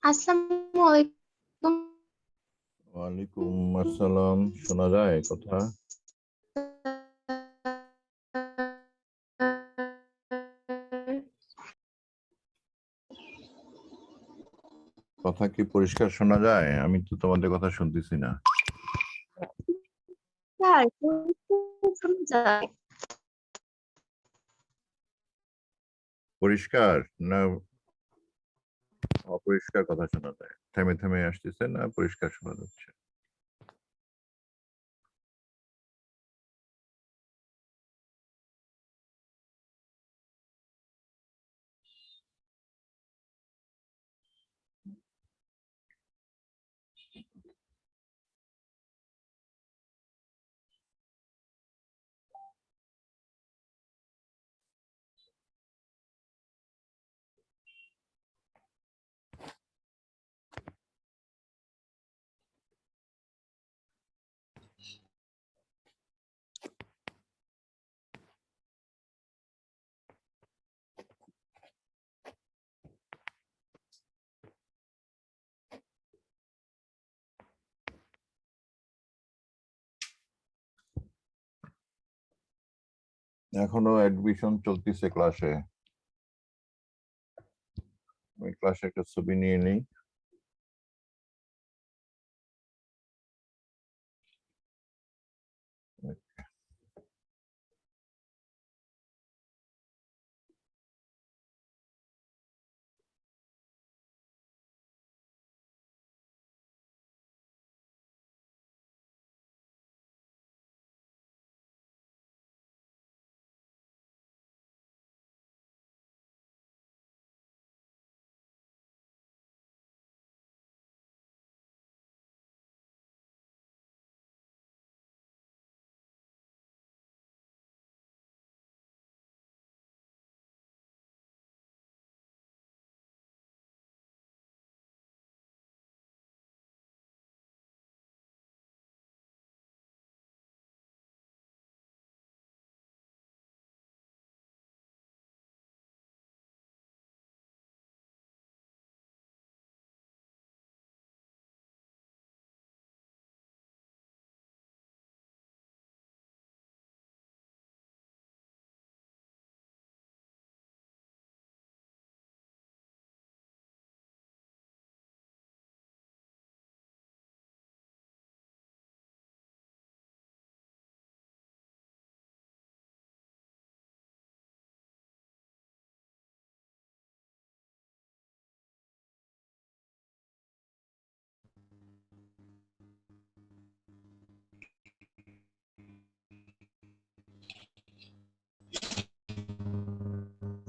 আসসালামু আলাইকুম। ওয়ালাইকুম আসসালাম। শোনা যায় কথা? কথা কি পরিষ্কার শোনা যায়? আমি তো তোমাদের কথা শুনতেছি না। স্যার, শোনা যায়? পরিষ্কার না অপরিষ্কার কথা শোনা যায়? থেমে থেমে আসতেছে না পরিষ্কার শোনা যাচ্ছে? এখনো অ্যাডমিশন চলতেছে ক্লাসে। আমি ক্লাসে একটা ছবি নিয়ে নিই।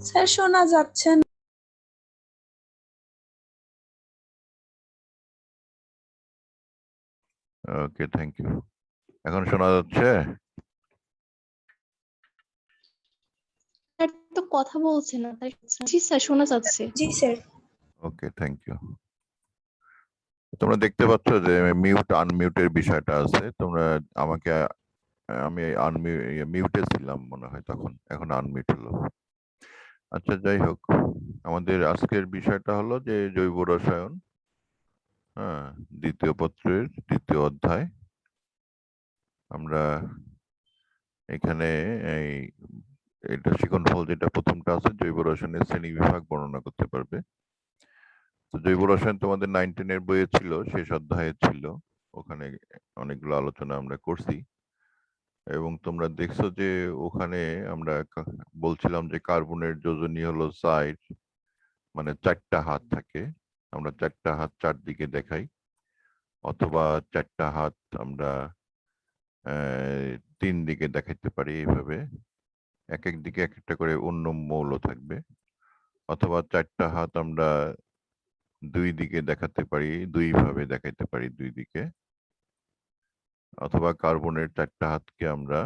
স্যার শোনা যাচ্ছে না। ওকে, থ্যাংক ইউ। এখন শোনা যাচ্ছে? স্যার তো কথা বলছে না, তাই জি স্যার, শোনা যাচ্ছে। জি স্যার। Okay, thank you. তোমরা দেখতে পাচ্ছ যে মিউট আনমিউটের বিষয়টা আছে। তোমরা আমাকে আমি মিউটে ছিলাম মনে হয় তখন, এখন আনমিউট হলো। আচ্ছা, যাই হোক, আমাদের আজকের বিষয়টা হলো যে জৈব রসায়ন, হ্যাঁ, দ্বিতীয় পত্রের দ্বিতীয় অধ্যায়। আমরা এখানে এই এটা শিক্ষণফল যেটা প্রথমটা আছে, জৈব রসায়নের শ্রেণী বিভাগ বর্ণনা করতে পারবে। তো জৈব রসায়ন তোমাদের 9-10 এর বইয়ে ছিল, শেষ অধ্যায়ে ছিল। ওখানে অনেকগুলো আলোচনা আমরা করছি এবং তোমরা দেখছো যে ওখানে আমরা বলছিলাম যে কার্বনের যোজনী হলো সাইড, মানে 4টা হাত থাকে। আমরা 4টা হাত চারদিকে দেখাই, অথবা 4টা হাত আমরা 3 দিকে দেখাইতে পারি। এইভাবে এক এক দিকে এক একটা করে অন্য মৌল থাকবে, অথবা 4টা হাত আমরা 2 দিকে দেখাতে পারি, 2 ভাবে দেখাইতে পারি 2 দিকে, অথবা কার্বনের 4টা হাতকে আমরা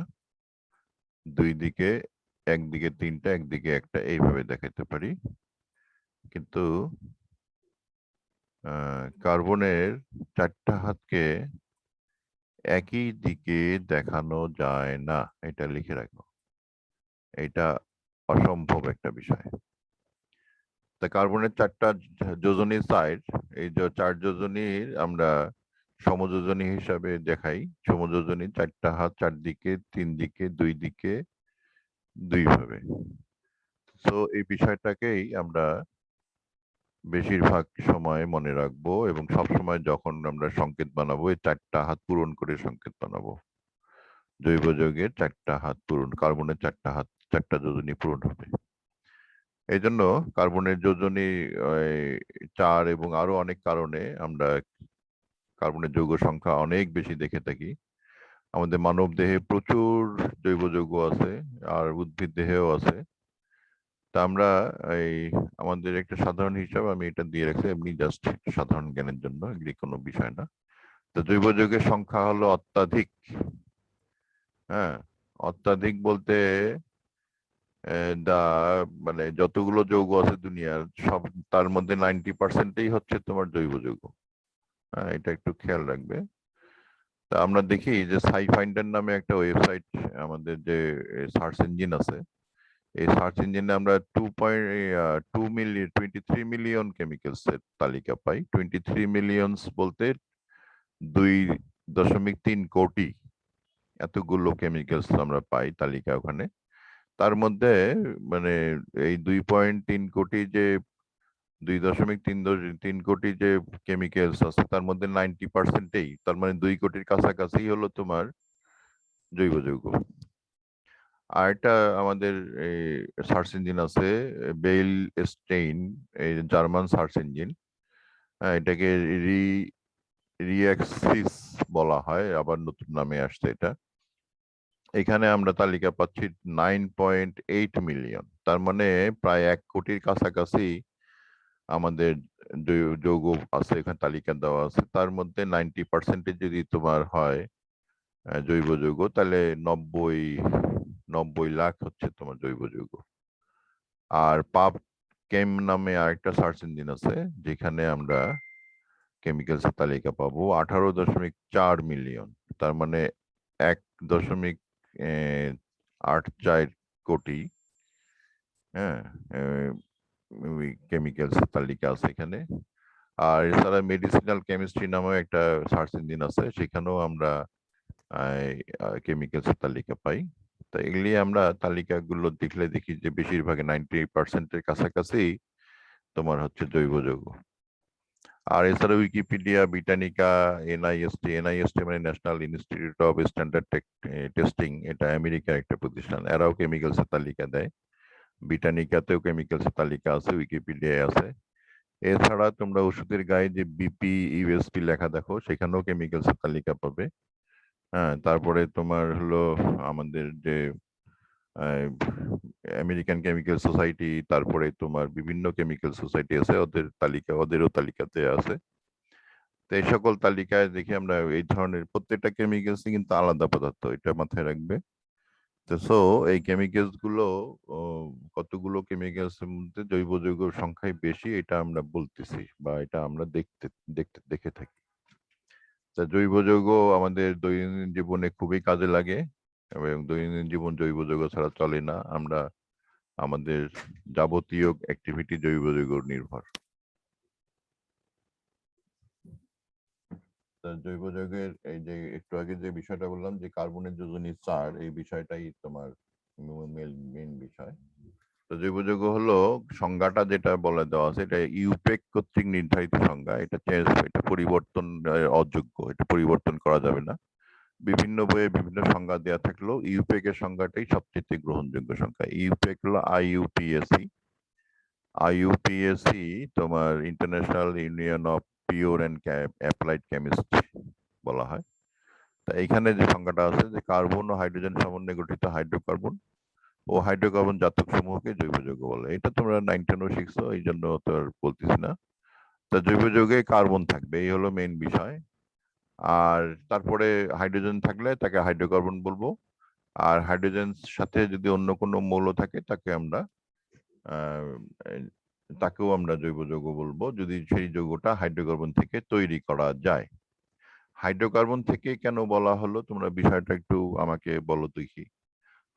2 দিকে, একদিকে 3টা একদিকে একটা, এইভাবে দেখাইতে পারি। কিন্তু কার্বনের 4টা হাতকে একই দিকে দেখানো যায় না, এটা লিখে রাখো। এটা অসম্ভব একটা বিষয়। তা কার্বনের 4টা যোজনী সাইড, এই যে 4 যোজনীর আমরা সমযোজনী হিসাবে দেখাই। সমযোজনী 4টা হাত 4 দিকে, 3 দিকে, 2 দিকে, 2 ভাবে। তো এই বিষয়টাকেই আমরা বেশিরভাগ সময় মনে রাখবো এবং সবসময় যখন আমরা সংকেত বানাবো এই 4টা হাত পূরণ করে সংকেত বানাবো। জৈব যৌগের 4টা হাত পূরণ, কার্বনের 4টা হাত 4টা যোজনী পূরণ হবে। এই জন্য কার্বনের যোজনী 4 এবং আরো অনেক কারণে আমরা কার্বনের যৌগ সংখ্যা অনেক বেশি দেখে থাকি। আমাদের মানব দেহে প্রচুর জৈব যৌগ আছে, আর উদ্ভিদ দেহেও আছে। তা আমরা আমাদের একটা সাধারণ হিসাব আমি এটা দিয়ে রাখছি, এমনি জাস্ট সাধারণ জ্ঞানের জন্য, এগুলি কোনো বিষয় না। তো জৈব যৌগের সংখ্যা হলো অত্যাধিক। হ্যাঁ, অত্যাধিক বলতে মানে যতগুলো যৌগ আছে দুনিয়ার সব, তার মধ্যে 90%ই হচ্ছে তোমার জৈব যৌগ। হ্যাঁ, এটা একটু খেয়াল রাখবে। তা আমরা দেখি যে সাইফাইন্ডার নামে একটা ওয়েবসাইট, আমাদের যে সার্চ ইঞ্জিন আছে, এই সার্চ ইঞ্জিনে আমরা 23 মিলিয়ন কেমিক্যালস এর তালিকা পাই। 23 মিলিয়নস বলতে 2.3 কোটি এতগুলো কেমিক্যালস আমরা পাই তালিকা ওখানে। তার মধ্যে মানে এই 2.3 কোটি যে 2.3 কোটি যে কেমিক্যালস আছে তার মধ্যে 90%ই, তার মানে 2 কোটির কাছাকাছি হলো তোমার জৈব যৌগ। আর একটা আমাদের সার্চ ইঞ্জিন আছে বেইল স্টেইন, এই জার্মান সার্চ ইঞ্জিন। এটাকে রিএক্সিস বলা হয়, আবার নতুন নামে আসছে এটা। এখানে আমরা তালিকা পাচ্ছি 9.8 মিলিয়ন, তার মানে প্রায় 1 কোটির কাছাকাছি আমাদের যৌগ আছে, এখানে তালিকা দেওয়া আছে। তার মধ্যে 90% যদি তোমার হয় জৈব যৌগ, তাহলে 90 লাখ হচ্ছে তোমার জৈব যৌগ। আর পাব কেম নামে আরেকটা সার্চ ইঞ্জিন আছে, যেখানে আমরা কেমিক্যালস তালিকা পাবো 18.4 মিলিয়ন, তার মানে 1.84 কোটি। হ্যাঁ, কেমিক্যালস তালিকা আছে এখানে। আর এছাড়া মেডিসিনাল কেমিস্ট্রি নামেও একটা সার্চ ইঞ্জিন আছে, সেখানেও আমরা কেমিক্যালস তালিকা পাই। তো এগুলি আমরা তালিকাগুলো দেখলে দেখি যে বেশিরভাগ 90%-এর কাছাকাছি তোমার হচ্ছে জৈব যৌগ। আর এছাড়া উইকিপিডিয়া, ব্রিটানিকা, এনআইএসটি মানে national institute of standard testing, এটা আমেরিকার একটা প্রতিষ্ঠান, এরাও কেমিক্যালস তালিকা দেয়। ব্রিটানিকাতেও কেমিক্যালস তালিকা আছে, উইকিপিডিয়ায় আছে। এছাড়া তোমরা ওষুধের গায়ে যে বিপি ইউএসপি লেখা দেখো, সেখানেও কেমিক্যালস তালিকা পাবে। হ্যাঁ, তারপরে তোমার হলো আমাদের যে আমেরিকান কেমিক্যাল সোসাইটি, তারপরে তোমার বিভিন্ন কেমিক্যাল সোসাইটি আছে, ওদেরও তালিকাতে আছে। তো এই সকল তালিকায় দেখি আমরা এই ধরনের প্রত্যেকটা কেমিক্যালস কিন্তু আলাদা পদার্থ, এটা মাথায় রাখবে। তো এই কেমিক্যালস গুলো কতগুলো কেমিক্যালস এর মধ্যে জৈব যৌগ সংখ্যাই বেশি, এটা আমরা বলতেছি বা এটা আমরা দেখে থাকি। তা জৈব যৌগ আমাদের দৈনন্দিন জীবনে খুবই কাজে লাগে এবং দৈনন্দিন জীবন জৈব যৌগ ছাড়া চলে না। আমরা আমাদের যাবতীয় অ্যাক্টিভিটি জৈব যৌগ নির্ভর। জৈব যৌগের এই যে একটু আগে যে বিষয়টা বললাম যে কার্বনের যোজনী 4, এই বিষয়টাই তোমার মেইন বিষয়। তো জৈব যৌগ হলো সংজ্ঞাটা যেটা বলে দেওয়া আছে, এটা ইউপেক কর্তৃক নির্ধারিত সংজ্ঞা। এটা পরিবর্তন অযোগ্য, এটা পরিবর্তন করা যাবে না। বিভিন্ন বইয়ে বিভিন্ন সংজ্ঞা দেওয়া থাকলেও ইউপেক এর সংজ্ঞাটাই সবচেয়ে গ্রহণযোগ্য সংজ্ঞা। ইউপেক হলো আইইউপিএসি তোমার international union of pure and applied chemistry বলা হয়। তা এখানে যে সংজ্ঞাটা আছে যে কার্বন ও হাইড্রোজেন সমন্বয়ে গঠিত হাইড্রোকার্বন ও হাইড্রোকার্বন জাতক সমূহকে জৈব যৌগ বলে। এটা তোমরা 9-10 শিখছো, এই জন্য তো আর বলতেছি না। তা জৈব যৌগে কার্বন থাকবে, এই হলো মেইন বিষয়। আর তারপরে হাইড্রোজেন থাকলে তাকে হাইড্রোকার্বন বলবো। আর হাইড্রোজেন সাথে যদি অন্য কোনো মৌল থাকে তাকে আমরা তাকেও আমরা জৈব যৌগ বলবো যদি সেই যৌগটা হাইড্রোকার্বন থেকে তৈরি করা যায়। হাইড্রোকার্বন থেকে কেন বলা হলো তোমরা বিষয়টা একটু আমাকে বলো দেখি।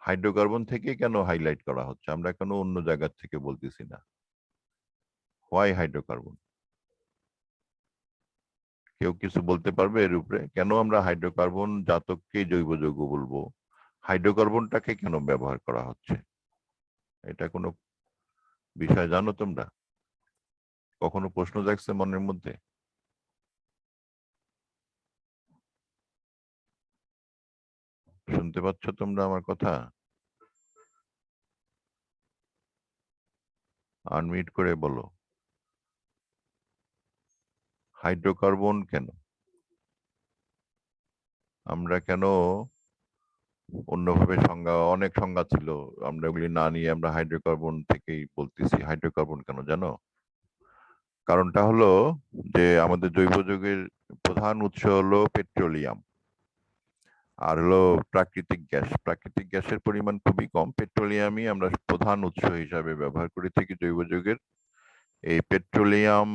হাইড্রোকার্বন থেকে কেন হাইলাইট করা হচ্ছে, আমরা কেন অন্য জায়গা থেকে বলতেছি না? Why hydrocarbon? কেউ কিছু বলতে পারবে এর উপরে? কেন আমরা হাইড্রোকার্বন জাতককে জৈব যৌগ বলবো, হাইড্রোকার্বনটাকে কেন ব্যবহার করা হচ্ছে? এটা কোনো বিষয় জানো তোমরা? কখনো প্রশ্ন জাগছে মনের মধ্যে? শুনতে পাচ্ছ তোমরা আমার কথা? আনমিউট করে বলো, হাইড্রোকার্বন কেন? আমরা কেন অন্যভাবে সংজ্ঞা, অনেক সংজ্ঞা ছিল, আমরা ওগুলি না নিয়ে আমরা হাইড্রোকার্বন থেকেই বলতেছি। হাইড্রোকার্বন কেন জানো? কারণটা হলো যে আমাদের জৈব যৌগের প্রধান উৎস হলো পেট্রোলিয়াম আর হলো প্রাকৃতিক গ্যাস। প্রাকৃতিক গ্যাসের পরিমাণ খুবই কম, পেট্রোলিয়ামই আমরা প্রধান উৎস হিসাবে ব্যবহার করে থাকি জৈব যৌগের। এই পেট্রোলিয়াম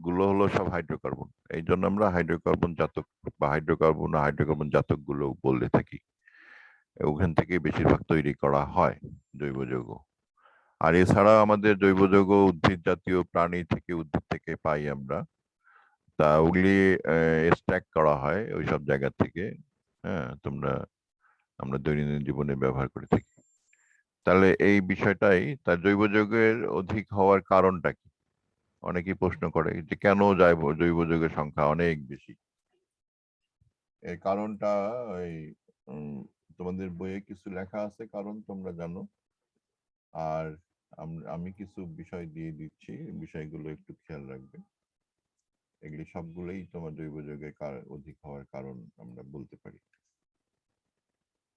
গুলো হলো সব হাইড্রোকার্বন, এই জন্য আমরা হাইড্রোকার্বন জাতক বা হাইড্রোকার্বন জাতক গুলো বলে থাকি। ওখান থেকে বেশিরভাগ তৈরি করা হয় জৈব যৌগ। আর এছাড়া আমাদের জৈব যৌগ উদ্ভিদ জাতীয় প্রাণী থেকে, উদ্ভিদ থেকে পাই আমরা, তা ওগুলি এক্সট্রাক্ট করা হয় ওই সব জায়গা থেকে। হ্যাঁ, আমরা দৈনন্দিন জীবনে ব্যবহার করে থাকি। তাহলে এই বিষয়টাই, তার জৈব যৌগের অধিক হওয়ার কারণটা কি? অনেকেই প্রশ্ন করে যে কেন জৈব যৌগের সংখ্যা অনেক বেশি। এর কারণটা ওই তোমাদের বইয়ে কিছু লেখা আছে কারণ, তোমরা জানো। আর আমি কিছু বিষয় দিয়ে দিচ্ছি, বিষয়গুলো একটু খেয়াল রাখবে। এগুলি সবগুলোই তোমার জৈব যৌগের অধিক হওয়ার কারণ আমরা বলতে পারি।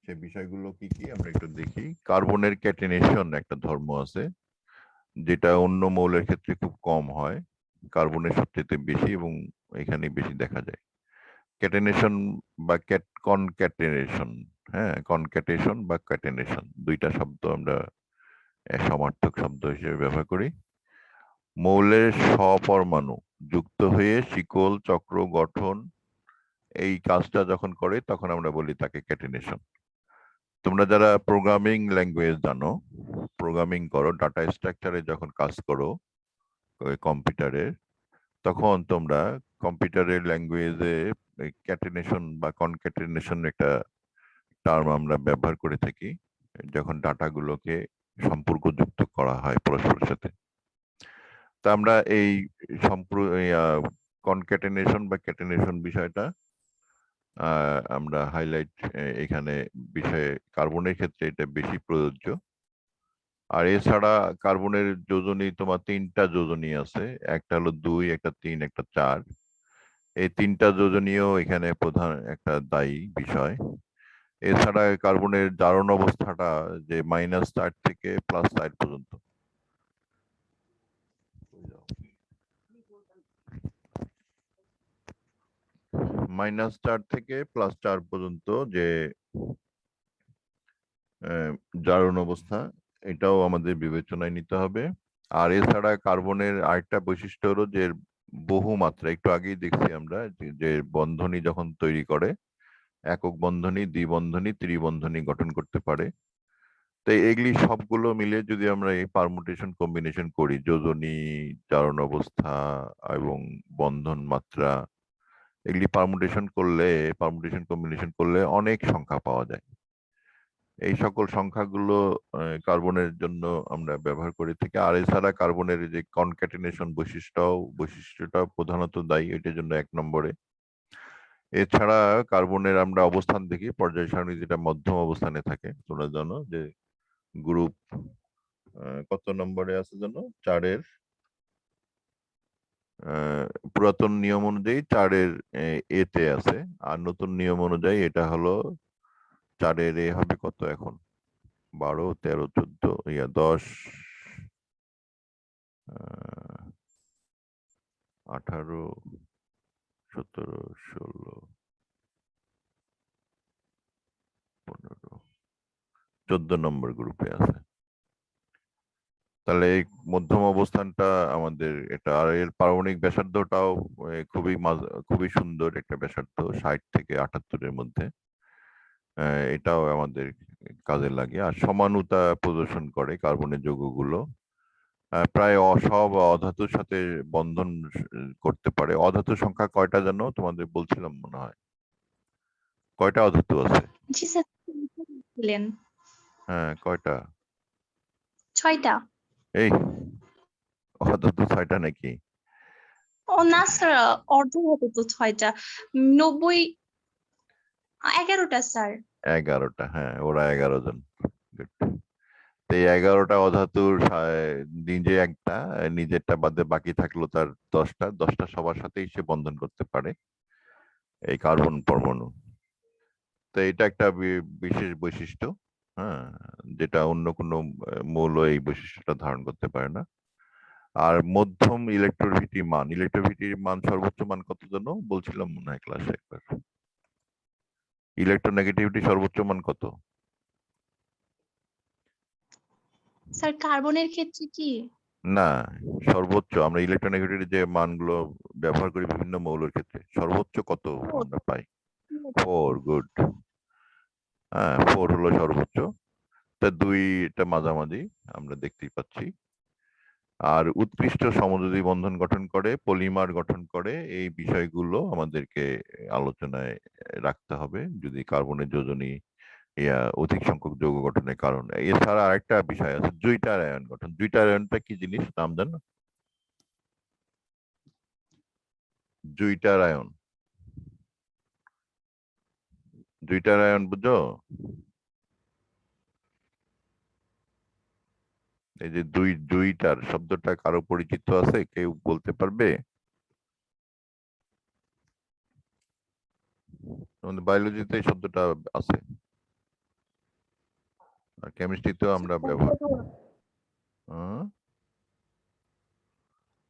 সেই বিষয়গুলো কি কি আমরা একটু দেখি। কার্বনের ক্যাটেনেশন একটা ধর্ম আছে, যেটা অন্য মৌলের ক্ষেত্রে খুব কম হয়, কার্বনের সবচেয়ে বেশি এবং এখানে বেশি দেখা যায়। ক্যাটেনেশন বা কনক্যাটেনেশন, হ্যাঁ, কনক্যাটেশন বা ক্যাটেনেশন দুইটা শব্দ আমরা সমার্থক শব্দ হিসেবে ব্যবহার করি। মৌলের স্বপরমাণু যুক্ত হয়ে শিকল চক্র গঠন, এই কাজটা যখন করে তখন আমরা বলি তাকে ক্যাটেনেশন। তোমরা যারা প্রোগ্রামিং ল্যাঙ্গুয়েজ জানো, প্রোগ্রামিং করো, ডাটা স্ট্রাকচারে যখন কাজ করো কম্পিউটারের, তখন তোমরা কম্পিউটারের ল্যাঙ্গুয়েজে ক্যাটেনেশন বা কনক্যাটেনেশন একটা টার্ম আমরা ব্যবহার করে থাকি যখন ডাটাগুলোকে সম্পর্কযুক্ত করা হয় পরস্পরের সাথে। তা আমরা এই কনক্যাটেনেশন বা ক্যাটেনেশন বিষয়টা আমরা হাইলাইট এখানে বিষয়ে, কার্বনের ক্ষেত্রে এটা বেশি প্রযোজ্য। আর এছাড়া কার্বনের যোজনী তোমার তিনটা যোজনী আছে, একটা হলো 2, একটা 3, একটা 4। এই তিনটা যোজনীয় এখানে প্রধান একটা দায়ী বিষয়। এছাড়া কার্বনের জারণ অবস্থাটা যে -4 থেকে +4 পর্যন্ত, -4 থেকে +4 পর্যন্ত যে জারণ অবস্থা, এটাও আমাদের বিবেচনায় নিতে হবে। আর এছাড়া কার্বনের আরেকটা বৈশিষ্ট্য হলো যে বহুমাত্রা, একটু আগেই দেখছি আমরা যে বন্ধনী যখন তৈরি করে একক বন্ধনী, দ্বিবন্ধনী, ত্রিবন্ধনী গঠন করতে পারে। তো এগুলি সবগুলো মিলে যদি আমরা এই পারমুটেশন কম্বিনেশন করি, যোজনী, জারণ অবস্থা এবং বন্ধন মাত্রা, এগুলি পারমুটেশন কম্বিনেশন করলে অনেক সংখ্যা পাওয়া যায়। এই সকল সংখ্যাগুলো কার্বনের জন্য আমরা ব্যবহার করে থাকি। আর এছাড়া কার্বনের যে কনক্যাটেনেশন বৈশিষ্ট্যটাও প্রধানত দায়ী এটার জন্য 1 নম্বরে। এছাড়া কার্বনের আমরা অবস্থান দেখি পর্যায় সারণী, যেটা মধ্যম অবস্থানে থাকে। তোমরা জানো যে গ্রুপ কত নম্বরে আছে জানো? 4-এর পুরাতন নিয়ম অনুযায়ী 4-এর এতে আছে, আর নতুন নিয়ম অনুযায়ী এটা হলো 4-এর এ হবে কত এখন? 12, 13, 14, 10, 18, 17, 16, 15, 14 নম্বর গ্রুপে আছে। তাহলে এই মধ্যম অবস্থানটা আমাদের এটা, আর এর পারমাণবিক ব্যাসার্ধটাও খুবই সুন্দর একটা ব্যাসার্ধ, 60 থেকে 78-এর মধ্যে। এটাও আমাদের কাজে লাগে। আর সমানুতা প্রদর্শন করে কার্বনের যৌগগুলো। প্রায় সব অধাতুর সাথে বন্ধন করতে পারে। অধাতুর সংখ্যা কয়টা জানো তোমাদের বলছিলাম মনে হয়? কয়টা অধাতু আছে? জি স্যার, বললেন হ্যাঁ, কয়টা? 6টা। এই অধাতু 6টা নাকি? ও না স্যার, অর্ধ হতো তো 6টা। 90, 11টা স্যার। 11টা, হ্যাঁ, ওরা 11 জন। Good. তো এই 11টা অধাতুর নিজে একটা, নিজেরটা বাদে বাকি থাকলো তার 10টা সবার সাথেই সে বন্ধন করতে পারে, এই কার্বন পরমাণু। তো এটা একটা বিশেষ বৈশিষ্ট্য, হ্যাঁ, যেটা অন্য কোনো মৌল এই বৈশিষ্ট্যটা ধারণ করতে পারে না। আর মধ্যম ইলেকট্রোভিটির মান সর্বোচ্চ মান কত যেন বলছিলাম মনে হয় ক্লাসে একবার। ইলেকট্রোনেগেটিভিটি সর্বোচ্চ মান কত? স্যার কার্বনের ক্ষেত্রে কি? না, সর্বোচ্চ আমরা ইলেকট্রোনেগেটিভিটির যে মানগুলো ব্যবহার করি বিভিন্ন মৌলের ক্ষেত্রে, সর্বোচ্চ কত আমরা পাই? 4, গুড। হ্যাঁ, 4 হলো সর্বোচ্চ। তা 2টা মাঝামাঝি আমরা দেখতেই পাচ্ছি। আর উৎকৃষ্ট সমযোজী বন্ধন গঠন করে, পলিমার গঠন করে, এই বিষয়গুলো আমাদেরকে আলোচনায় রাখতে হবে যদি কার্বনের যোজনী অধিক সংখ্যক যৌগ গঠনের কারণ। এছাড়া আরেকটা বিষয় আছে, জুইটার আয়ন গঠন। জুইটার আয়নটা কি জিনিস নাম জানো? জুইটার আয়ন, জুইটার আয়ন বুঝো? এই যে জুইটার শব্দটা কারো পরিচিত আছে, কেউ বলতে পারবে? আমাদের বায়োলজিতে এই শব্দটা আছে, আর কেমিস্ট্রিতেও আমরা ব্যবহার। হ্যাঁ?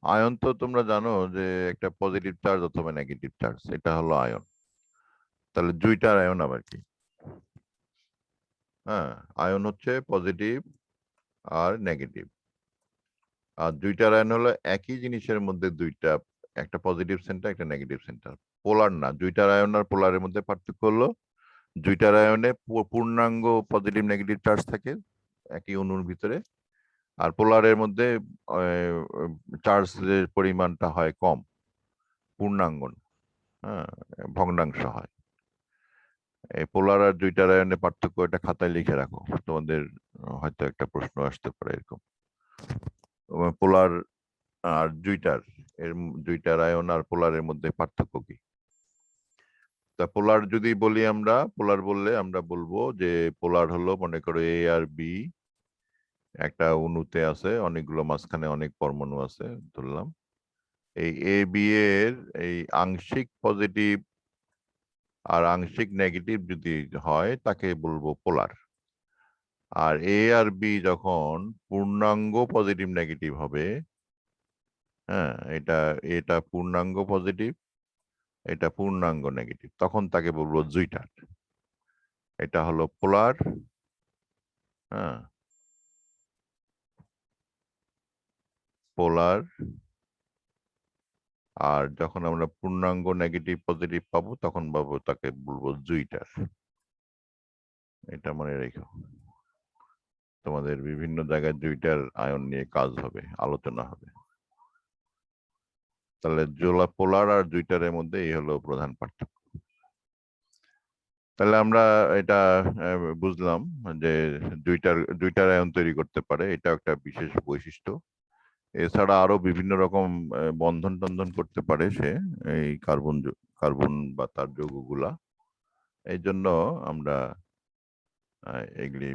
আয়ন তো তোমরা জানো যে একটা পজিটিভ চার্জ অথবা নেগেটিভ চার্জ, এটা হলো আয়ন। তাহলে জুইটার আয়ন আবার কি? হ্যাঁ, আয়ন হচ্ছে পজিটিভ আর নেগেটিভ। আর জুইটার আয়ন হলো একই জিনিসের মধ্যে দুইটা, একটা পজিটিভ সেন্টার একটা নেগেটিভ সেন্টার, পোলার না। জুইটার আয়ন আর পোলারের মধ্যে পার্থক্য হলো জুইটার আয়নে পূর্ণাঙ্গ পজিটিভ নেগেটিভ চার্জ থাকে একই অণুর ভিতরে, আর পোলারের মধ্যে চার্জের পরিমাণটা হয় কম, পূর্ণাঙ্গ না, হ্যাঁ, ভগ্নাংশ হয়। এই পোলার আর জুইটার আয়নের পার্থক্য এটা খাতায় লিখে রাখো, তোমাদের হয়তো একটা প্রশ্ন আসতে পারে এরকম। পোলার আর জুইটার আয়ন আর পোলারের মধ্যে পার্থক্য কি? তা পোলার যদি বলি আমরা, পোলার বললে আমরা বলবো যে পোলার হলো, মনে করো এ আর বি একটা অণুতে আছে, অনেকগুলো মাঝখানে অনেক পরমাণু আছে ধরলাম। এই এ বি এর এই আংশিক পজিটিভ আর আংশিক নেগেটিভ যদি হয় তাকে বলবো পোলার। আর এ আর বি যখন পূর্ণাঙ্গ পজিটিভ নেগেটিভ হবে, হ্যাঁ, এটা পূর্ণাঙ্গ পজিটিভ, এটা পূর্ণাঙ্গ নেগেটিভ, তখন তাকে বলবো জুইটার। এটা হলো পোলার, হ্যাঁ, পোলার। আর যখন আমরা পূর্ণাঙ্গ নেগেটিভ পজিটিভ পাবো তখন তাকে বলবো জুইটার। এটা মনে রেখো, তোমাদের বিভিন্ন জায়গায় জুইটার আয়ন নিয়ে কাজ হবে, আলোচনা হবে। তাহলে পোলার আর জুইটারের মধ্যে এই হলো প্রধান পার্থক্য। তাহলে আমরা এটা বুঝলাম যে জুইটার আয়ন তৈরি করতে পারে, এটা একটা বিশেষ বৈশিষ্ট্য। এছাড়া আরো বিভিন্ন রকম বন্ধন টন্ধন করতে পারে সে, এই কার্বন বা তার যৌগগুলা। এই জন্য আমরা এগুলি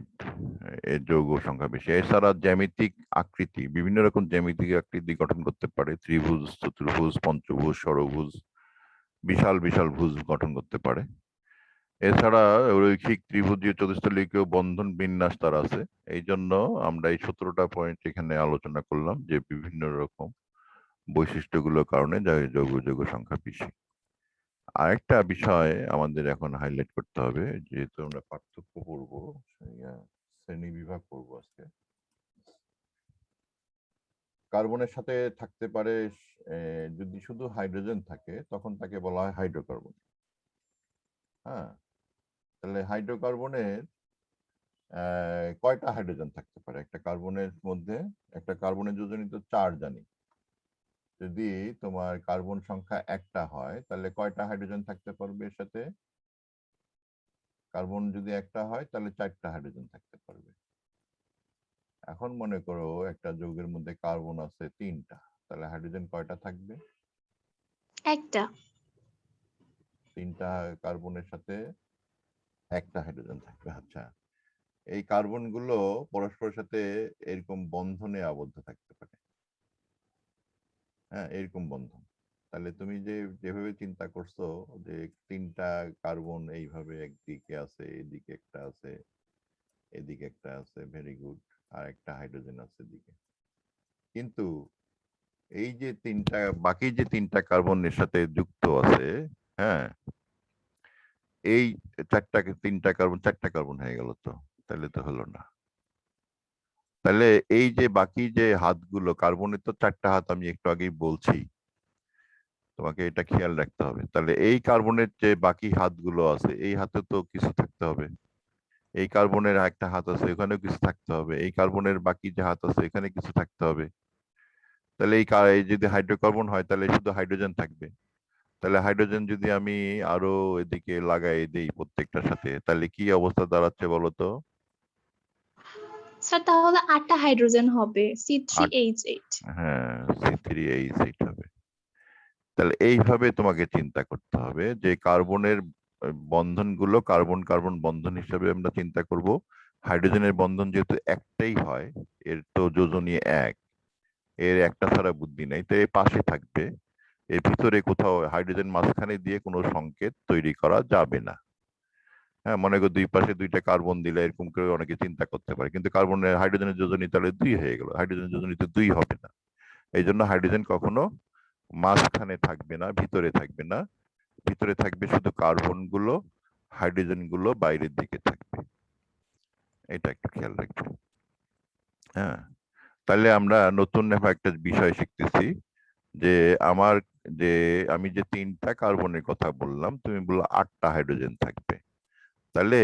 এর যৌগ সংখ্যা বেশি। এছাড়া জ্যামিতিক আকৃতি, বিভিন্ন রকম জ্যামিতিক আকৃতি গঠন করতে পারে, ত্রিভুজ, চতুর্ভুজ, পঞ্চভুজ, ষড়ভুজ, বিশাল বিশাল ভুজ গঠন করতে পারে। এছাড়া রৈখিক ত্রিভুজীয় চতুস্তলিকীয় বন্ধন বিন্যাস তার আছে। এই জন্য আমরা এই 17টা পয়েন্ট এখানে আলোচনা করলাম যে বিভিন্ন রকম বৈশিষ্ট্যগুলোর কারণে যৌগ সংখ্যা বেশি। আরেকটা বিষয় আমাদের এখন হাইলাইট করতে হবে, যেহেতু আমরা পার্থক্য পড়বো, শ্রেণী বিভাগ পড়বো আজকে। কার্বনের সাথে থাকতে পারে যদি শুধু হাইড্রোজেন থাকে তখন তাকে বলা হয় হাইড্রোকার্বন। হ্যাঁ, তাহলে হাইড্রোকার্বনের কয়টা হাইড্রোজেন থাকতে পারে? একটা কার্বনের মধ্যে, একটা কার্বনের যোজনী তো 4 জানি। যদি তোমার কার্বন সংখ্যা একটা হয় তাহলে কয়টা হাইড্রোজেন থাকতে পারবে এর সাথে? কার্বন যদি একটা হয় তাহলে 4টা হাইড্রোজেন থাকতে পারবে। এখন মনে করো একটা যৌগের মধ্যে কার্বন আছে 3টা, তাহলে হাইড্রোজেন কয়টা থাকবে? একটা। 3টা কার্বনের সাথে একটা হাইড্রোজেন থাকবে। আচ্ছা, এই কার্বন গুলো পরস্পরের সাথে এরকম বন্ধনে আবদ্ধ থাকতে পারে। হ্যাঁ, এরকম বন্ধন। তাহলে তুমি যেভাবে চিন্তা করছো যে 3টা কার্বন এইভাবে একদিকে আছে, এদিকে একটা আছে, এদিকে একটা আছে, ভেরি গুড, আর একটা হাইড্রোজেন আছে এদিকে। কিন্তু এই যে বাকি যে 3টা কার্বনের সাথে যুক্ত আছে, হ্যাঁ, এই 3টা কার্বন 4টা কার্বন হয়ে গেল, তো তাহলে তো হলো না। তাহলে এই যে বাকি যে হাতগুলো, কার্বনের তো 4টা হাত আমি একটু আগেই বলছি, তোমাকে এটা খেয়াল রাখতে হবে। তাহলে এই কার্বনের যে বাকি হাতগুলো আছে, এই হাতে তো কিছু থাকতে হবে। এই কার্বনের একটা হাত আছে, ওখানেও কিছু থাকতে হবে। এই কার্বনের বাকি যে হাত আছে, এখানে কিছু থাকতে হবে। তাহলে এই যদি হাইড্রোকার্বন হয় তাহলে শুধু হাইড্রোজেন থাকবে। তাহলে হাইড্রোজেন যদি আমি আরো এদিকে লাগাই দেই প্রত্যেকটার সাথে, তাহলে কি অবস্থা দাঁড়াচ্ছে বলতো? স্যার তাহলে 8টা হাইড্রোজেন হবে, আট, C3H8। হ্যাঁ, C3H8 হবে। তাহলে এইভাবে তোমাকে চিন্তা করতে হবে যে কার্বনের বন্ধনগুলো কার্বন কার্বন বন্ধন হিসাবে আমরা চিন্তা করব। হাইড্রোজেনের বন্ধন যেহেতু একটাই হয়, এর তো যোজনী এক, এর একটা ছাড়া বুদ্ধি নাই, তো এর পাশে থাকবে। এর ভিতরে কোথাও হাইড্রোজেন মাঝখানে দিয়ে কোনো সংকেত তৈরি করা যাবে না। হ্যাঁ, মনে করো দুই পাশে 2টা কার্বন দিলে এরকম করে অনেকে চিন্তা করতে পারে, কিন্তু কার্বনের হাইড্রোজেনের যোজনী তাহলে 2 হয়ে গেল, হাইড্রোজেনের যোজনীতে 2 হবে না। এই জন্য হাইড্রোজেন কখনো মাঝখানে থাকবে না, ভিতরে থাকবে না। ভিতরে থাকবে শুধু কার্বন গুলো, হাইড্রোজেন গুলো বাইরের দিকে থাকবে। এটা একটু খেয়াল রাখবে। হ্যাঁ, তাহলে আমরা নতুন একটা বিষয় শিখতেছি যে আমার যে আমি যে 3টা কার্বনের কথা বললাম, তুমি বললো 8টা হাইড্রোজেন থাকবে। তাহলে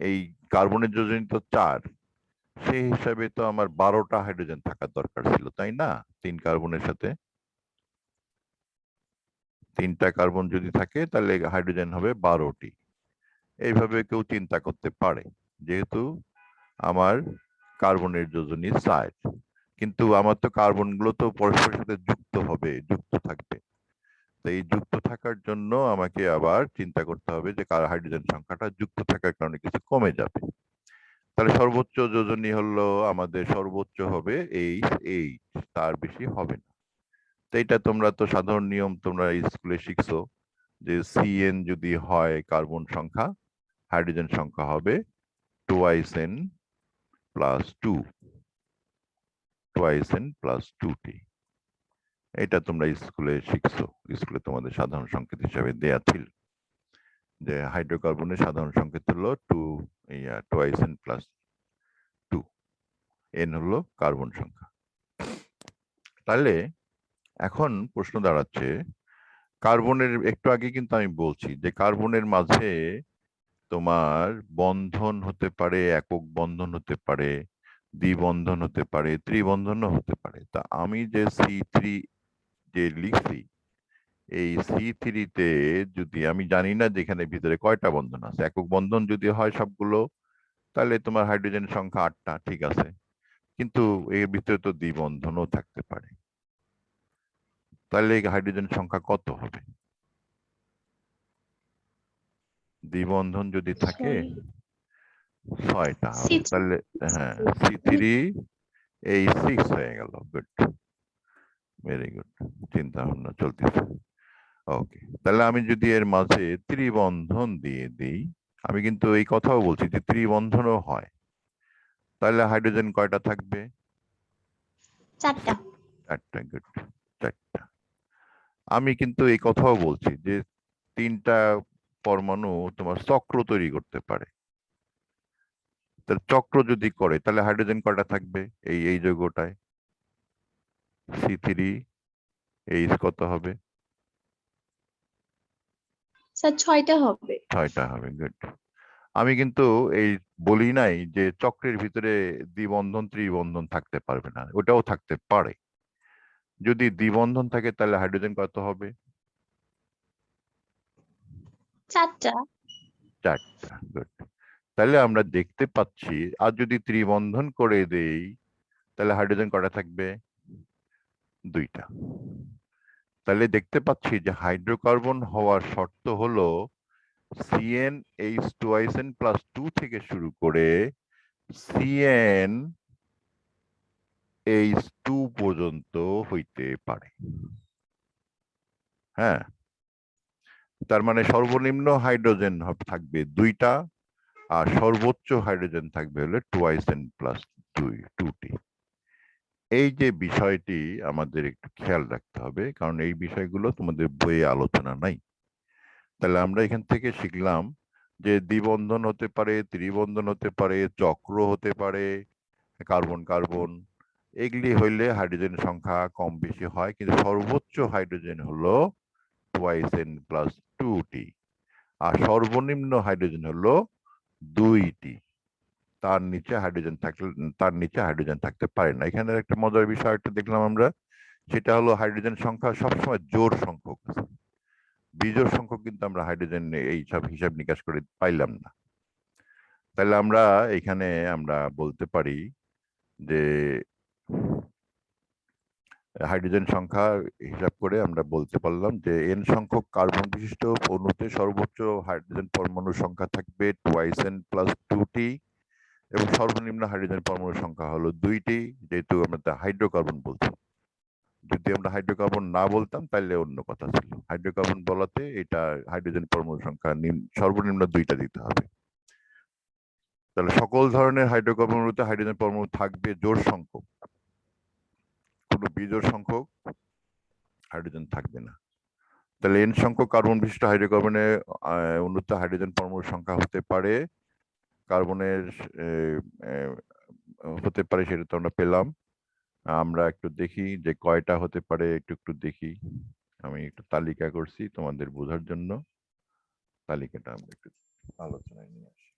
এই কার্বনের যোজনী তো 4, সেই হিসাবে তো আমার 12টা হাইড্রোজেন থাকার দরকার ছিল, তাই না? 3 কার্বনের সাথে 3টা কার্বন যদি থাকে তাহলে হাইড্রোজেন হবে 12টি। এইভাবে কেউ চিন্তা করতে পারে, যেহেতু আমার কার্বনের যোজনী 4, কিন্তু আমার তো কার্বন গুলো তো পরস্পরের সাথে যুক্ত হবে, যুক্ত থাকবে। তো এই যুক্ত থাকার জন্য আমাকে আবার চিন্তা করতে হবে যে হাইড্রোজেন সংখ্যাটা যুক্ত থাকার কারণে কিছু কমে যাবে। তাহলে সর্বোচ্চ যোজনী হলো আমাদের সর্বোচ্চ হবে H, তার বেশি হবে না। তো এটা তোমরা তো সাধারণ নিয়ম তোমরা স্কুলে শিখছো যে CN যদি হয় কার্বন সংখ্যা, হাইড্রোজেন সংখ্যা হবে 2n plus 2, 2n plus 2t। এটা তোমরা স্কুলে শিখছো, স্কুলে তোমাদের সাধারণ সংকেত হিসাবে দেয়া ছিল যে হাইড্রোকার্বনের সাধারণ সংকেত হলো 2n প্লাস 2, n হলো কার্বন সংখ্যা। তাহলে এখন প্রশ্ন দাঁড়াচ্ছে, কার্বনের একটু আগে কিন্তু আমি বলছি যে কার্বনের মাঝে তোমার বন্ধন হতে পারে, একক বন্ধন হতে পারে, দ্বিবন্ধন হতে পারে, ত্রিবন্ধনও হতে পারে। তা আমি যে C3 যে লিখছি, এই C3-তে যদি আমি জানি না যে এখানে ভিতরে কয়টা বন্ধন আছে, একক বন্ধন যদি হয় সবগুলো তাহলে তোমার হাইড্রোজেন সংখ্যা 8টা, ঠিক আছে। কিন্তু এর ভিতরে তো দ্বিবন্ধনও থাকতে পারে, তাহলে হাইড্রোজেন সংখ্যা কত হবে? দ্বিবন্ধন যদি থাকে 6টা হবে। তাহলে হ্যাঁ, C3H6 হয়ে গেল। গুড, ভেরি গুড, চিন্তা ভাবনা চলতেছে। ওকে, তাহলে আমি যদি এর মাঝে ত্রিবন্ধন দিয়ে দিই, আমি কিন্তু এই কথাও বলছি যে ত্রিবন্ধনও হয়, তাহলে হাইড্রোজেন কয়টা থাকবে? 4টা। 4টা, গুড, 4টা। আমি কিন্তু এই কথাও বলছি যে 3টা পরমাণু তোমার চক্র তৈরি করতে পারে। তাহলে চক্র যদি করে তাহলে হাইড্রোজেন কয়টা থাকবে এই এই যৌগটায়? C3H কত হবে? স্যার 6টা হবে। 6টা হবে, গুড। আমি কিন্তু এই বলি নাই যে চক্রের ভিতরে দ্বিবন্ধন ত্রিবন্ধন থাকতে পারবে না, ওটাও থাকতে পারে। যদি দ্বিবন্ধন থাকে তাহলে হাইড্রোজেন কত হবে? 4টা। 4টা, গুড। তাহলে আমরা দেখতে পাচ্ছি, আর যদি ত্রিবন্ধন করে দেই তাহলে হাইড্রোজেন কটা থাকবে? 2টা। তাহলে দেখতে পাচ্ছি যে হাইড্রোকার্বন হওয়ার শর্ত হলো CnH2n+2 থেকে শুরু করে CnH2 পর্যন্ত হইতে পারে। হ্যাঁ, তার মানে সর্বনিম্ন হাইড্রোজেন থাকবে 2টা, আর সর্বোচ্চ হাইড্রোজেন থাকবে হলো 2n+2টি। এই যে বিষয়টি আমাদের একটু খেয়াল রাখতে হবে, কারণ এই বিষয়গুলো তোমাদের বইয়ে আলোচনা নাই। তাহলে আমরা এখান থেকে শিখলাম যে দ্বিবন্ধন হতে পারে, ত্রিবন্ধন হতে পারে, চক্র হতে পারে, কার্বন কার্বন, এগুলি হইলে হাইড্রোজেন সংখ্যা কম বেশি হয়, কিন্তু সর্বোচ্চ হাইড্রোজেন হলো 2n+2টি, আর সর্বনিম্ন হাইড্রোজেন হলো 2টি। তার নিচে হাইড্রোজেন থাকতে পারে না। এখানে একটা মজার বিষয় একটা দেখলাম আমরা, সেটা হলো হাইড্রোজেন সংখ্যা সবসময় জোড় সংখ্যক, বিজোড় সংখ্যক কিন্তু আমরা হাইড্রোজেন এই সব হিসাব নিকাশ করে পাইলাম না। তাহলে আমরা এখানে আমরা বলতে পারি যে হাইড্রোজেন সংখ্যা হিসাব করে আমরা বলতে পারলাম যে n সংখ্যক কার্বন বিশিষ্ট অণুতে সর্বোচ্চ হাইড্রোজেন পরমাণুর সংখ্যা থাকবে 2n+2টি, এবং সর্বনিম্ন হাইড্রোজেন পরমাণুর সংখ্যা হলো 2টি, যেহেতু আমরা হাইড্রোকার্বন বলছি। যদি আমরা হাইড্রোকার্বন না বলতাম তাহলে অন্য কথা ছিল, হাইড্রোকার্বন বলাতে এটা হাইড্রোজেন পরমাণুর সংখ্যা সর্বনিম্ন 2টা দিতে হবে। তাহলে সকল ধরনের হাইড্রোকার্বনগুলোতে হাইড্রোজেন পরমাণু থাকবে জোড় সংখ্যক, কোনো বিজোড় সংখ্যক হাইড্রোজেন থাকবে না। তাহলে n সংখ্যক কার্বন বিশিষ্ট হাইড্রোকার্বনে অণুতে হাইড্রোজেন পরমাণুর সংখ্যা হতে পারে, কার্বনের হতে পারে, সেটা তো আমরা পেলাম। আমরা একটু দেখি যে কয়টা হতে পারে, একটু দেখি। আমি একটু তালিকা করছি তোমাদের বোঝার জন্য, তালিকাটা আমরা একটু আলোচনায় নিয়ে আসি।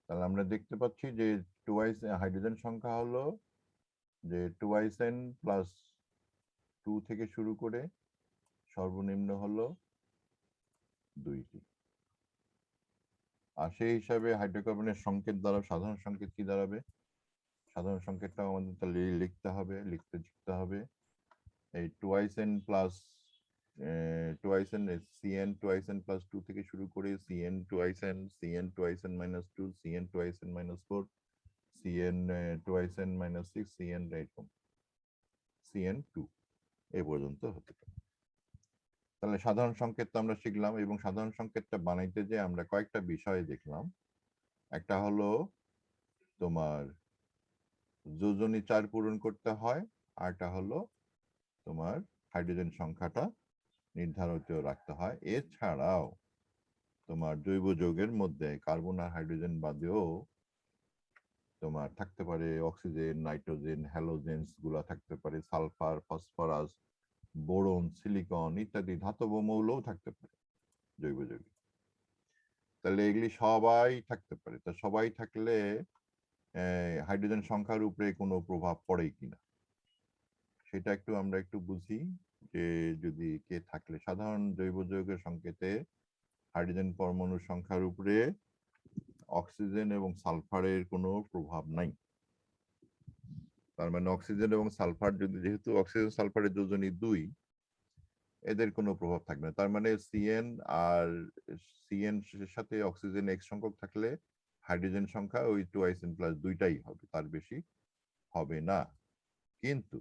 তাহলে আমরা দেখতে পাচ্ছি যে হাইড্রোজেন সংখ্যা হলো যে 2n+2 থেকে শুরু করে সর্বনিম্ন হলো 2টি। আর সেই হিসাবে হাইড্রোকার্বনের সংকেত দ্বারা সাধারণ সংকেত কি দাঁড়াবে? সাধারণ সংকেতটাও আমাদের তাহলে লিখতে হবে। এই 2n+2 থেকে শুরু করে CN2n+2, CN2n-2, CN2n-6, CN2 এই পর্যন্ত হতে পারে। তাহলে সাধারণ সংকেত তো আমরা শিখলাম, এবং সাধারণ সংকেতটা বানাইতে যে আমরা কয়েকটা বিষয় দেখলাম। একটা হলো তোমার যোজনী 4 পূরণ করতে হয়, আরটা হলো তোমার হাইড্রোজেন সংখ্যাটা নির্ধারিত রাখতে হয়। এছাড়াও তোমার জৈব যৌগের মধ্যে কার্বন আর হাইড্রোজেন বাদেও তোমার থাকতে পারে অক্সিজেন, নাইট্রোজেন, হ্যালোজেন্স গুলা থাকতে পারে, সালফার, ফসফরাস, বোরন, সিলিকন ইত্যাদি ধাতব মৌলও থাকতে পারে জৈব যৌগে। তাহলে এগুলি সবাই থাকতে পারে। তা সবাই থাকলে হাইড্রোজেন সংখ্যার উপরে কোনো প্রভাব পড়ে কিনা সেটা আমরা একটু বুঝি। যে যদি কে থাকলে সাধারণ জৈব যৌগের সংকেতে হাইড্রোজেন পরমাণুর সংখ্যার উপরে অক্সিজেন এবং সালফারের কোনো প্রভাব নাই। তার মানে অক্সিজেন এবং সালফার যেহেতু অক্সিজেন সালফারের যোজনী 2, এদের কোনো প্রভাব থাকবে না। তার মানে সিএন এর সাথে অক্সিজেন এক সংখ্যক থাকলে হাইড্রোজেন সংখ্যা ওই 2n+2টাই হবে, তার বেশি হবে না। কিন্তু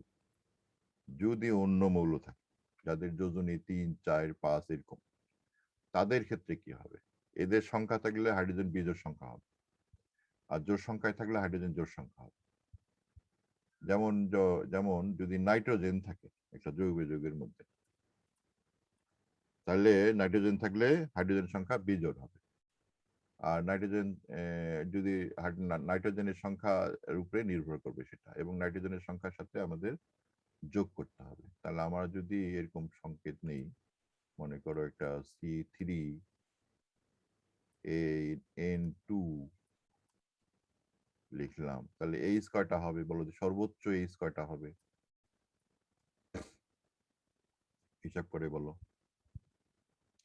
যদি অন্য মৌল থাকে যাদের যোজনী 3, 4, 5 এরকম, তাদের ক্ষেত্রে কি হবে? এদের সংখ্যা থাকলে হাইড্রোজেন বিজোড় সংখ্যা হবে, আর জোড় সংখ্যায় থাকলে হাইড্রোজেন জোড় সংখ্যা হবে। যেমন যদি নাইট্রোজেন থাকে একটা জৈব যৌগের মধ্যে, তাহলে নাইট্রোজেন থাকলে হাইড্রোজেন সংখ্যা বিজোড় হবে। আর নাইট্রোজেন যদি নাইট্রোজেনের সংখ্যার উপরে নির্ভর করবে সেটা, এবং নাইট্রোজেনের সংখ্যার সাথে আমাদের যোগ করতে হবে। তাহলে আমার যদি এরকম সংকেত নেই, মনে করো একটা C3N2 লিখলাম, তাহলে এইচ কয়টা হবে বলো তো? সর্বোচ্চ এইচ কয়টা হবে হিসাব করে বলো।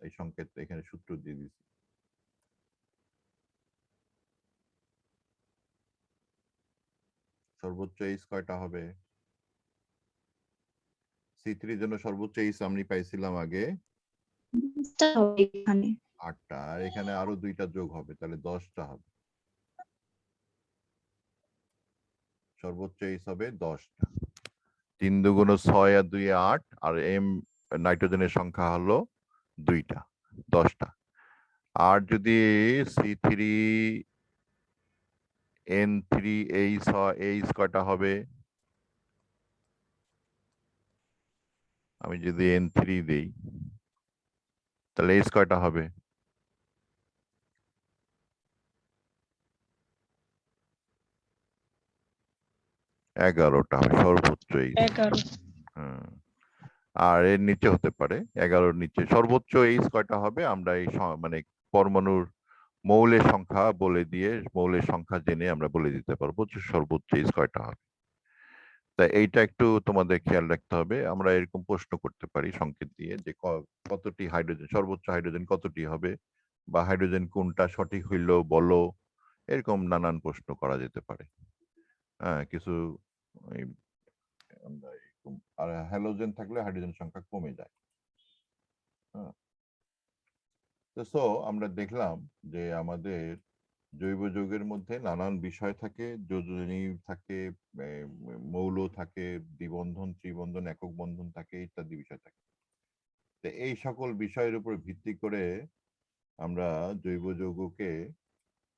এই সংকেত এখানে সূত্র দিয়ে দিচ্ছি। সর্বোচ্চ এইচ কয়টা হবে? C3 এর জন্য সর্বোচ্চ এইচ আমি পাইছিলাম আগে টা হবে এখানে 8টা, আর এখানে আরো 2টা যোগ হবে, তাহলে 10টা হবে। সর্বোচ্চ এইচ হবে 10টা। 3 দুগুণ 6 আর 2 8, আর নাইট্রোজেনের সংখ্যা হলো 2টা, 10টা। আর যদি C3N3H এইচ কয়টা হবে? আমি যদি N3 দেই তাহলে এইচ কয়টা হবে? 11টা হবে সর্বোচ্চ এইচ। 11 আর এর নিচে হতে পারে 11-র নিচে। সর্বোচ্চ এইচ কয়টা হবে আমরা এই মানে পরমাণুর মৌলের সংখ্যা বলে দিয়ে, মৌলের সংখ্যা জেনে আমরা বলে দিতে পারবো যে সর্বোচ্চ এইচ কয়টা হবে। তাই এইটা একটু তোমাদের খেয়াল রাখতে হবে। আমরা এরকম প্রশ্ন করতে পারি সংকেত দিয়ে যে কতটি হাইড্রোজেন, সর্বোচ্চ হাইড্রোজেন কতটি হবে, বা হাইড্রোজেন কোনটা সঠিক হইলো বলো, এরকম নানান প্রশ্ন করা যেতে পারে। হ্যাঁ, কিছু আমরা এরকম, আর হ্যালোজেন থাকলে হাইড্রোজেন সংখ্যা কমে যায়। হ্যাঁ, তো আমরা দেখলাম যে আমাদের জৈব যৌগের মধ্যে নানান বিষয় থাকে, যোজনী থাকে, মৌল থাকে, দ্বিবন্ধন, ত্রিবন্ধন, একক বন্ধন থাকে, ইত্যাদি বিষয় থাকে। তো এই সকল বিষয়ের উপর ভিত্তি করে আমরা জৈব যৌগকে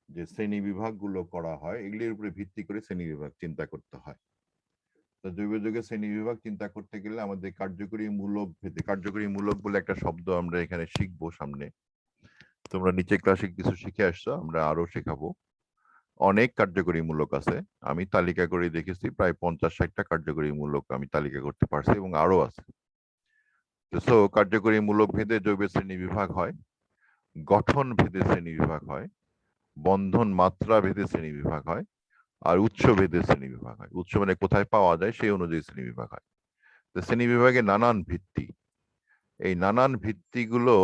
যে শ্রেণী বিভাগগুলো করা হয়, এগুলির উপরে ভিত্তি করে শ্রেণী বিভাগ চিন্তা করতে হয়। তো জৈব যৌগের শ্রেণী বিভাগ চিন্তা করতে গেলে আমাদের কার্যকরী মূলক ভেদে, কার্যকরী মূলক বলে একটা শব্দ আমরা এখানে শিখবো সামনে। তোমরা নিচে ক্লাসে কিছু শিখে আসছো, আমরা আরো শেখাবো। অনেক কার্যকরী মূলক আছে, আমি তালিকা করে দেখেছি প্রায় 50-60টা কার্যকরী মূলক আমি তালিকা করতে পারছি, এবং আরো আছে। তো কার্যকরী মূলক ভেদে জৈব শ্রেণী বিভাগ হয়, গঠন ভেদে শ্রেণী বিভাগ হয়, বন্ধন মাত্রা ভেদে শ্রেণী বিভাগ হয়, আর উৎস ভেদে শ্রেণী বিভাগ হয়। উৎস মানে কোথায় পাওয়া যায় সেই অনুযায়ী শ্রেণী বিভাগ হয়। তো শ্রেণী বিভাগে নানান ভিত্তি, এই নানান ভিত্তিগুলো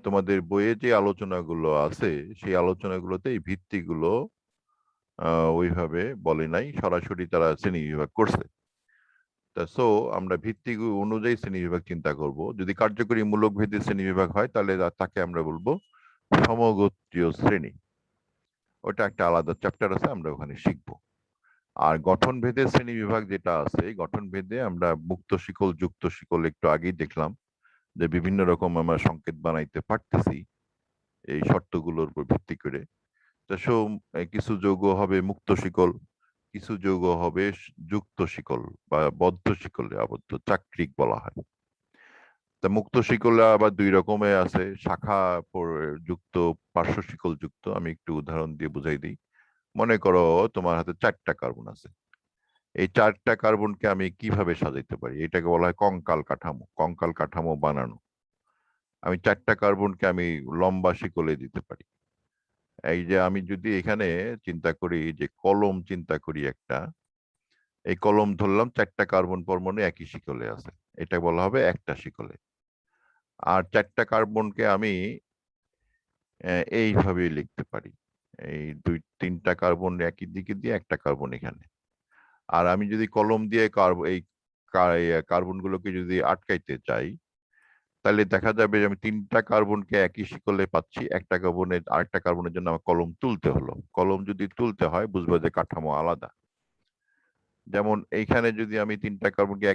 তোমাদের বইয়ে যে আলোচনাগুলো আছে সেই আলোচনাগুলোতে এই ভিত্তিগুলো ওইভাবে বলে নাই, সরাসরি তারা শ্রেণী বিভাগ করছে। সো আমরা ভিত্তি অনুযায়ী শ্রেণী বিভাগ চিন্তা করব। যদি কার্যকরী মূলক ভেদে শ্রেণী বিভাগ হয় তাহলে তাকে আমরা বলবো সমগোত্রীয় শ্রেণী। ওটা একটা আলাদা চ্যাপ্টার আছে, আমরা ওখানে শিখবো। আর গঠন ভেদে শ্রেণী বিভাগ যেটা আছে, গঠন ভেদে আমরা মুক্ত শিকল, যুক্ত শিকল একটু আগেই দেখলাম যে বিভিন্ন রকম আমরা সংকেত বানাইতে পারতেছি এই শর্তগুলোর উপর ভিত্তি করে। তো কিছু যৌগ হবে মুক্ত শিকল, কিছু যৌগ হবে যুক্ত শিকল বা বদ্ধ শিকলে আবদ্ধ, চাক্রিক বলা হয়। তা মুক্ত শিকল আবার 2 রকমের আছে, শাখা যুক্ত, পার্শ্ব শিকল যুক্ত। আমি একটু উদাহরণ দিয়ে বুঝাই দিই। মনে করো তোমার হাতে 4টা কার্বন আছে, এই 4টা কার্বনকে আমি কিভাবে সাজাইতে পারি? এটাকে বলা হয় কঙ্কাল কাঠামো। কঙ্কাল কাঠামো বানানো। আমি 4টা কার্বনকে আমি লম্বা শিকলে দিতে পারি। এই যে আমি যদি এখানে চিন্তা করি যে কলম চিন্তা করি একটা, এই কলম ধরলাম 4টা কার্বন পরমাণু একই শিকলে আছে, এটা বলা হবে একটা শিকলে। আর 4টা কার্বনকে আমি এইভাবে লিখতে পারি, এই 2-3টা কার্বন একই দিকে দিয়ে একটা কার্বন এখানে। আর আমি যদি কলম দিয়ে এই কার্বনগুলোকে যদি আটকাইতে চাই, তাহলে দেখা যাবে যে আমি 3টা কার্বনকে একই শিকলে পাচ্ছি, একটা কার্বনের আরেকটা কার্বনের জন্য আমার কলম তুলতে হলো। কলম যদি তুলতে হয় বুঝবো যে কাঠামো আলাদা। যেমন এইখানে যদি আমি 3টা কার্বনকে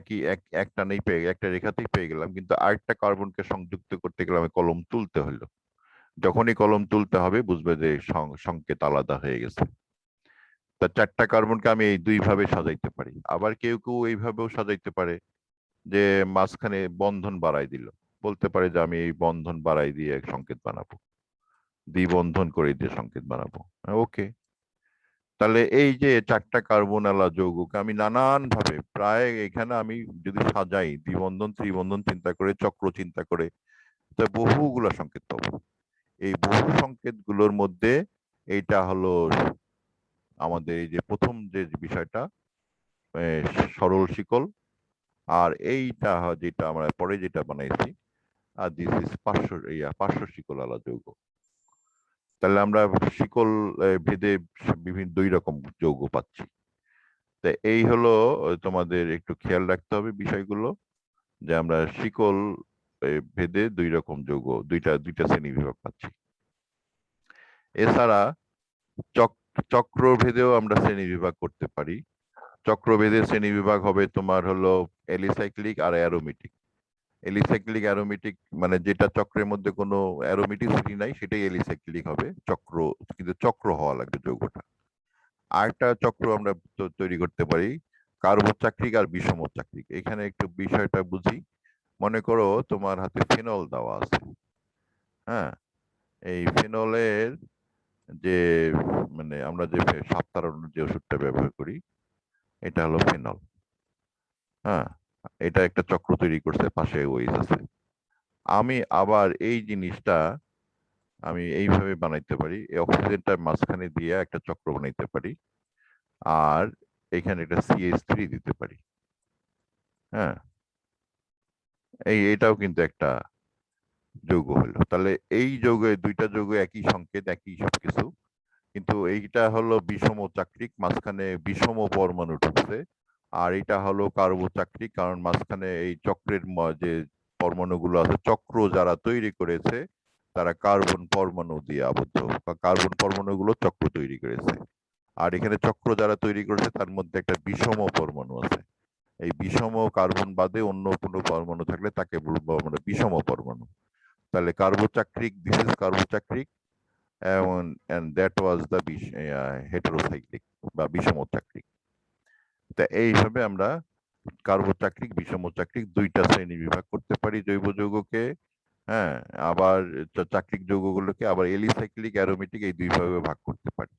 একটা নেই পেয়ে, একটা রেখাতেই পেয়ে গেলাম, কিন্তু আরেকটা কার্বনকে সংযুক্ত করতে গেলে আমি কলম তুলতে হলো। যখনই কলম তুলতে হবে বুঝবে যে সংকেত আলাদা হয়ে গেছে। তা 4টা কার্বনকে আমি এই 2 ভাবে সাজাইতে পারি। আবার কেউ কেউ এইভাবেও সাজাইতে পারে যে মাঝখানে বন্ধন বাড়াই দিল, বলতে পারে যে আমি এই বন্ধন বাড়াই দিয়ে এক সংকেত বানাবো, দ্বিবন্ধন করে দিয়ে সংকেত বানাবো। ওকে, তাহলে এই যে 4টা কার্বন আলা যৌগকে আমি নানান ভাবে প্রায় এখানে আমি যদি সাজাই দ্বিবন্ধন ত্রিবন্ধন চিন্তা করে চক্র চিন্তা করে, তা বহুগুলা সংকেত পাবো। এই বহু সংকেত গুলোর মধ্যে এইটা হলো আমাদের এই যে প্রথম যে বিষয়টা, সরল শিকল, আর এইটা যেটা আমরা পরে যেটা বানাইছি, আর দিস ইজ পার্শ্ব শিকল আলা যৌগ। তাহলে আমরা শিকল ভেদে বিভিন্ন 2 রকম যৌগ পাচ্ছি। তা এই হলো তোমাদের একটু খেয়াল রাখতে হবে বিষয়গুলো, যে আমরা শিকল ভেদে 2 রকম যৌগ, দুইটা শ্রেণী বিভাগ পাচ্ছি। এছাড়া চক্র ভেদেও আমরা শ্রেণী বিভাগ করতে পারি। চক্র ভেদে শ্রেণী বিভাগ হবে তোমার হলো এলিসাইক্লিক আর অ্যারোমেটিক। এলিসাইক্লিক অ্যারোমেটিক মানে যেটা চক্রের মধ্যে কোনো অ্যারোমেটিসিটি নাই সেটাই এলিসাইক্লিক হবে চক্র, কিন্তু চক্র হওয়া লাগবে যৌগটা। আরেকটা চক্র আমরা তৈরি করতে পারি কার্বোচাক্রিক আর বিষমচাক্রিক। এখানে একটু বিষয়টা বুঝি। মনে করো তোমার হাতে ফেনল দেওয়া আছে, হ্যাঁ, এই ফেনলের যে মানে আমরা যে সাপ তাড়ানোর যে ওষুধটা ব্যবহার করি এটা হলো ফেনল, হ্যাঁ, এটা একটা চক্র তৈরি করছে, পাশে ওইস আছে। আমি আবার এই জিনিসটা আমি এইভাবে বানাইতে পারি, এই অক্সিজেনটার মাঝখানে দিয়ে একটা চক্র বানাইতে পারি, আর এখানে একটা CH3 দিতে পারি, হ্যাঁ, এটাও কিন্তু একটা যৌগ হলো। তাহলে এই যৌগে 2টা যৌগ একই সংকেত একই সবকিছু, কিন্তু এইটা হলো বিষমচাক্রিক, মাঝখানে বিষম পরমাণু ঢুকছে, আর এটা হলো কার্বোচাক্রিক, কারণ মাঝখানে এই চক্রের যে পরমাণুগুলো আছে, চক্র যারা তৈরি করেছে তারা কার্বন পরমাণু দিয়ে আবদ্ধ, কার্বন পরমাণুগুলো চক্র তৈরি করেছে। আর এখানে চক্র যারা তৈরি করেছে তার মধ্যে একটা বিষম পরমাণু আছে। এই বিষম কার্বন বাদে অন্য কোনো পরমাণু থাকলে তাকে বলবো আমরা বিষম পরমাণু। তাহলে কার্বোচাক্রিক, দিস ইজ কার্বোচাক্রিক, and that was the heterocyclic বা বিষমচাক্রিক। তা এইভাবে আমরা কার্বোচাক্রিক বিষমচাক্রিক 2টা শ্রেণী বিভাগ করতে পারি জৈব যৌগকে, হ্যাঁ, আবার চাক্রিক যৌগগুলোকে আবার এলিসাইক্লিক অ্যারোমেটিক এই 2 ভাগে ভাগ করতে পারি।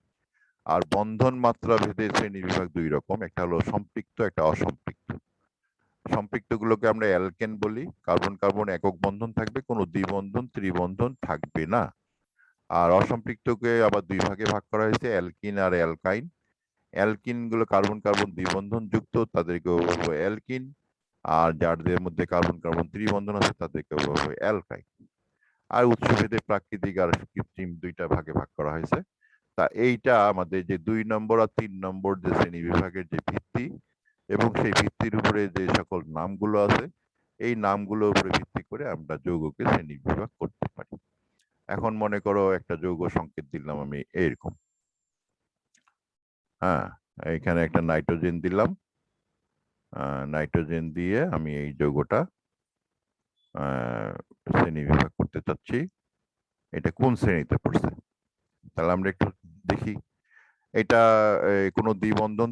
আর বন্ধন মাত্রা ভেদে শ্রেণী বিভাগ 2 রকম, একটা হলো সম্পৃক্ত, একটা অসম্পৃক্ত। সম্পৃক্ত গুলোকে আমরা অ্যালকেন বলি, কার্বন কার্বন একক বন্ধন থাকবে, কোনো দ্বিবন্ধন ত্রিবন্ধন থাকবে না। আর অসম্পৃক্তকে আবার 2 ভাগে ভাগ করা হয়েছে, অ্যালকিন আর অ্যালকাইন। অ্যালকিন গুলো কার্বন কার্বন দ্বিবন্ধন যুক্ত, তাদেরকে বলবো অ্যালকিন, আর যাদের মধ্যে কার্বন কার্বন ত্রিবন্ধন আছে তাদেরকে বলবো অ্যালকাইন। আর উৎসভেদে প্রাকৃতিক আর কৃত্রিম 2টা ভাগে ভাগ করা হয়েছে। তা এইটা আমাদের যে 2 নম্বর আর 3 নম্বর যে শ্রেণী বিভাগের যে ভিত্তি, এবং সেই ভিত্তির উপরে যে সকল নামগুলো আছে, এই নামগুলোর উপরে ভিত্তি করে আমরা যৌগকে শ্রেণী বিভাগ করতে পারি। এখন মনে করো একটা যৌগ সংকেত দিলাম আমি এইরকম, হ্যাঁ, এখানে একটা নাইট্রোজেন দিলাম, নাইট্রোজেন দিয়ে আমি এই যৌগটা শ্রেণী বিভাগ করতে চাচ্ছি। এটা কোন শ্রেণীতে পড়ছে? তাহলে আমরা একটু দেখি। এটা কোনো দ্বিবন্ধন